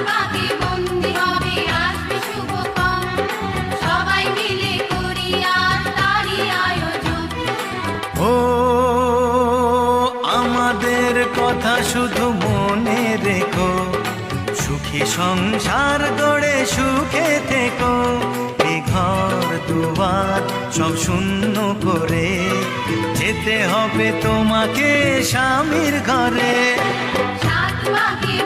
ভাগে বন্দি হবে আসবে শুভক্ষণ, সবাই মিলে করি আজ তারই আয়োজন। ও আমাদের কথা শুধু মনে রেখো, সুখী সংসার গড়ে সুখে থেকো। এ ঘর দুয়ার সব শূন্য করে যেতে হবে তোমাকে স্বামীর ঘরে। সাত ভাগে